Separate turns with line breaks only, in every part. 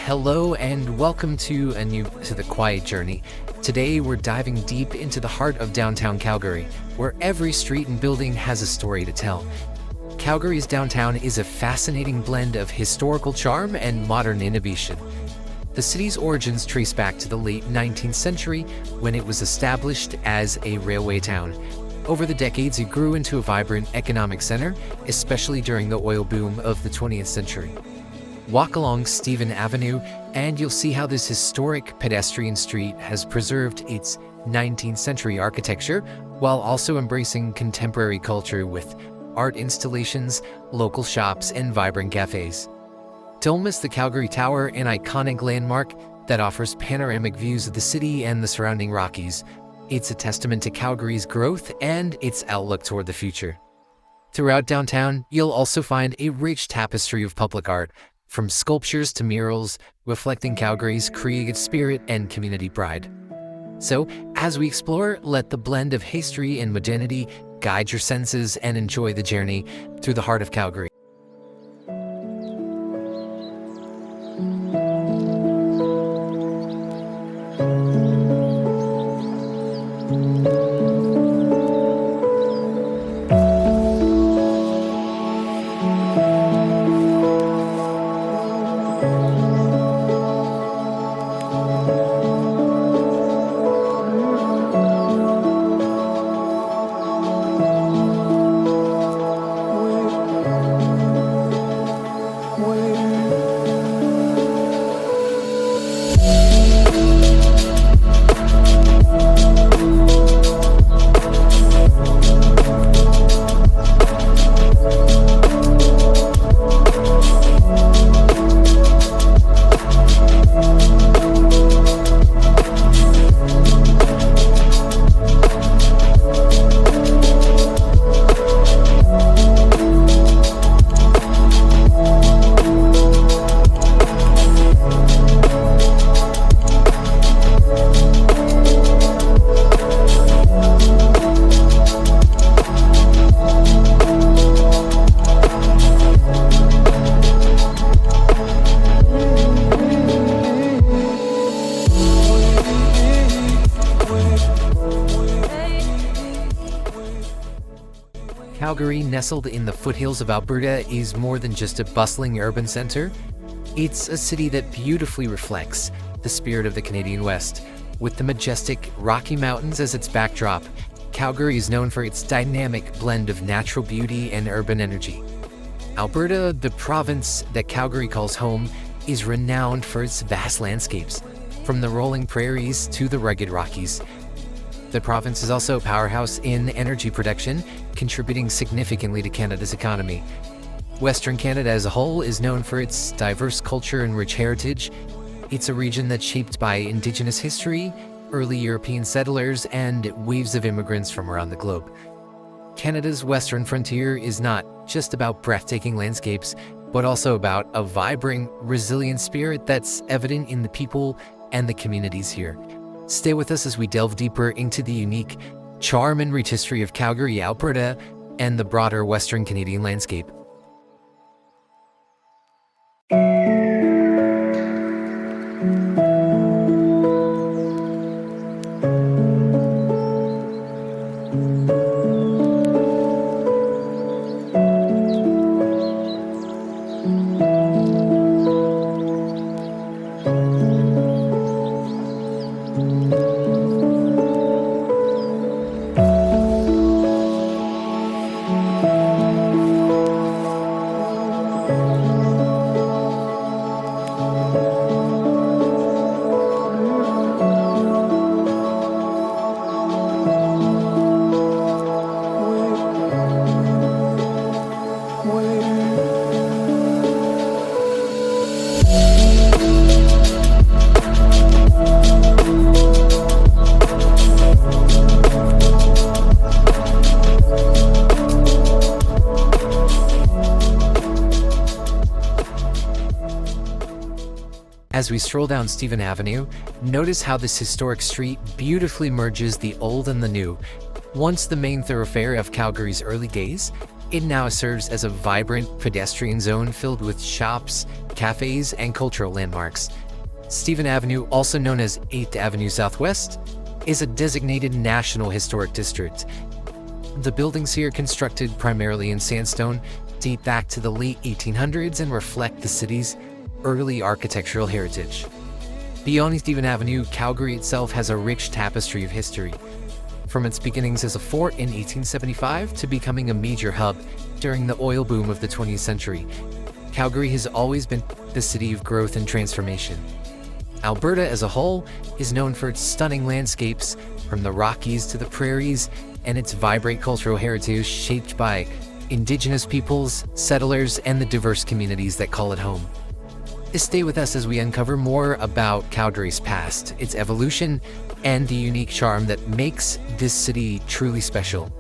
Hello and welcome to the Quiet Journey. Today we're diving deep into the heart of downtown Calgary, where every street and building has a story to tell. Calgary's downtown is a fascinating blend of historical charm and modern innovation. The city's origins trace back to the late 19th century when it was established as a railway town. Over the decades, it grew into a vibrant economic center, especially during the oil boom of the 20th century. Walk along Stephen Avenue and you'll see how this historic pedestrian street has preserved its 19th century architecture while also embracing contemporary culture with art installations, local shops, and vibrant cafes. Don't miss the Calgary Tower, an iconic landmark that offers panoramic views of the city and the surrounding Rockies. It's a testament to Calgary's growth and its outlook toward the future. Throughout downtown, you'll also find a rich tapestry of public art, from sculptures to murals, reflecting Calgary's creative spirit and community pride. So, as we explore, let the blend of history and modernity guide your senses and enjoy the journey through the heart of Calgary. Calgary, nestled in the foothills of Alberta, is more than just a bustling urban center. It's a city that beautifully reflects the spirit of the Canadian West. With the majestic Rocky Mountains as its backdrop, Calgary is known for its dynamic blend of natural beauty and urban energy. Alberta, the province that Calgary calls home, is renowned for its vast landscapes, from the rolling prairies to the rugged Rockies. The province is also a powerhouse in energy production, contributing significantly to Canada's economy. Western Canada as a whole is known for its diverse culture and rich heritage. It's a region that's shaped by Indigenous history, early European settlers, and waves of immigrants from around the globe. Canada's western frontier is not just about breathtaking landscapes, but also about a vibrant, resilient spirit that's evident in the people and the communities here. Stay with us as we delve deeper into the unique charm and rich history of Calgary, Alberta, and the broader Western Canadian landscape. As we stroll down Stephen Avenue, notice how this historic street beautifully merges the old and the new. Once the main thoroughfare of Calgary's early days, it now serves as a vibrant pedestrian zone filled with shops, cafes, and cultural landmarks. Stephen Avenue, also known as 8th Avenue Southwest, is a designated National Historic District. The buildings here, constructed primarily in sandstone, date back to the late 1800s and reflect the city's early architectural heritage. Beyond Stephen Avenue, Calgary itself has a rich tapestry of history. From its beginnings as a fort in 1875 to becoming a major hub during the oil boom of the 20th century, Calgary has always been the city of growth and transformation. Alberta as a whole is known for its stunning landscapes, from the Rockies to the prairies, and its vibrant cultural heritage shaped by Indigenous peoples, settlers, and the diverse communities that call it home. Stay with us as we uncover more about Calgary's past, its evolution, and the unique charm that makes this city truly special.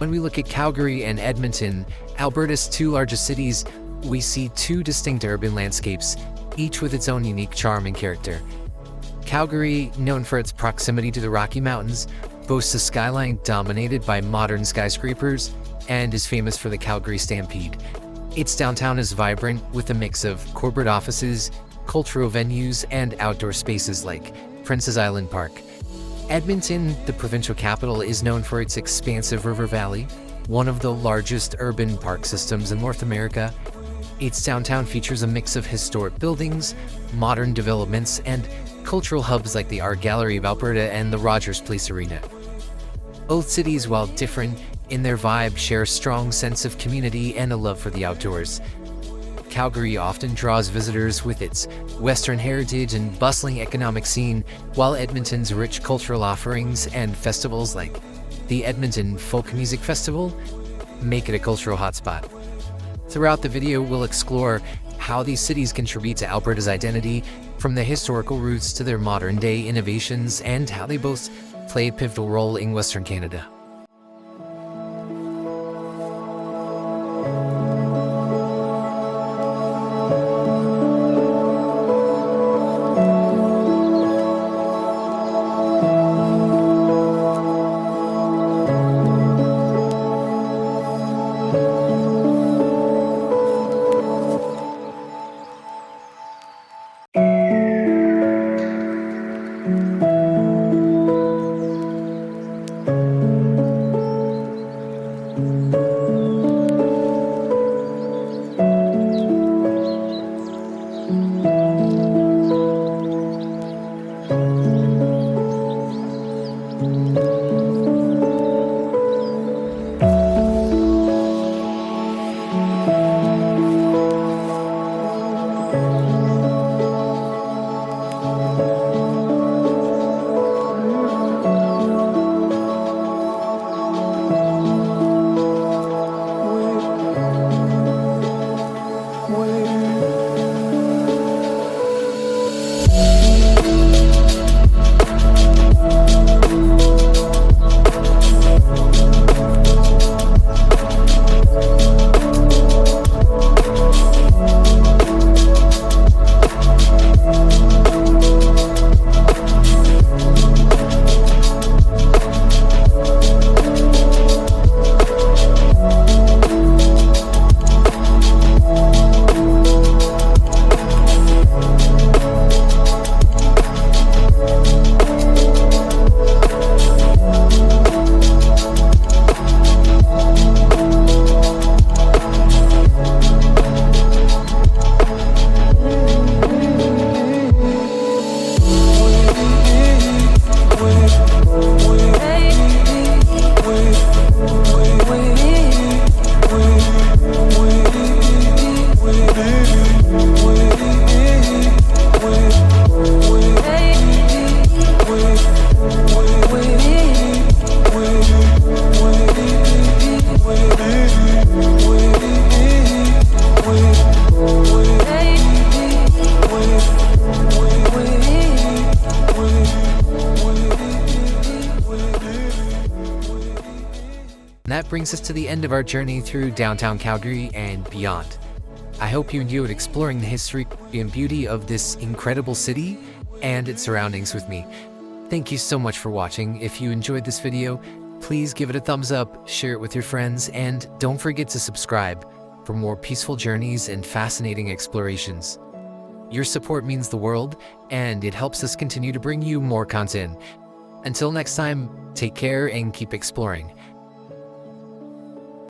When we look at Calgary and Edmonton, Alberta's two largest cities, we see two distinct urban landscapes, each with its own unique charm and character. Calgary, known for its proximity to the Rocky Mountains, boasts a skyline dominated by modern skyscrapers and is famous for the Calgary Stampede. Its downtown is vibrant with a mix of corporate offices, cultural venues, and outdoor spaces like Prince's Island Park. Edmonton, the provincial capital, is known for its expansive river valley, one of the largest urban park systems in North America. Its downtown features a mix of historic buildings, modern developments, and cultural hubs like the Art Gallery of Alberta and the Rogers Place Arena. Both cities, while different in their vibe, share a strong sense of community and a love for the outdoors. Calgary often draws visitors with its Western heritage and bustling economic scene, while Edmonton's rich cultural offerings and festivals like the Edmonton Folk Music Festival make it a cultural hotspot. Throughout the video, we'll explore how these cities contribute to Alberta's identity, from the historical roots to their modern-day innovations, and how they both play a pivotal role in Western Canada. That brings us to the end of our journey through downtown Calgary and beyond. I hope you enjoyed exploring the history and beauty of this incredible city and its surroundings with me. Thank you so much for watching. If you enjoyed this video, please give it a thumbs up, share it with your friends, and don't forget to subscribe for more peaceful journeys and fascinating explorations. Your support means the world, and it helps us continue to bring you more content. Until next time, take care and keep exploring.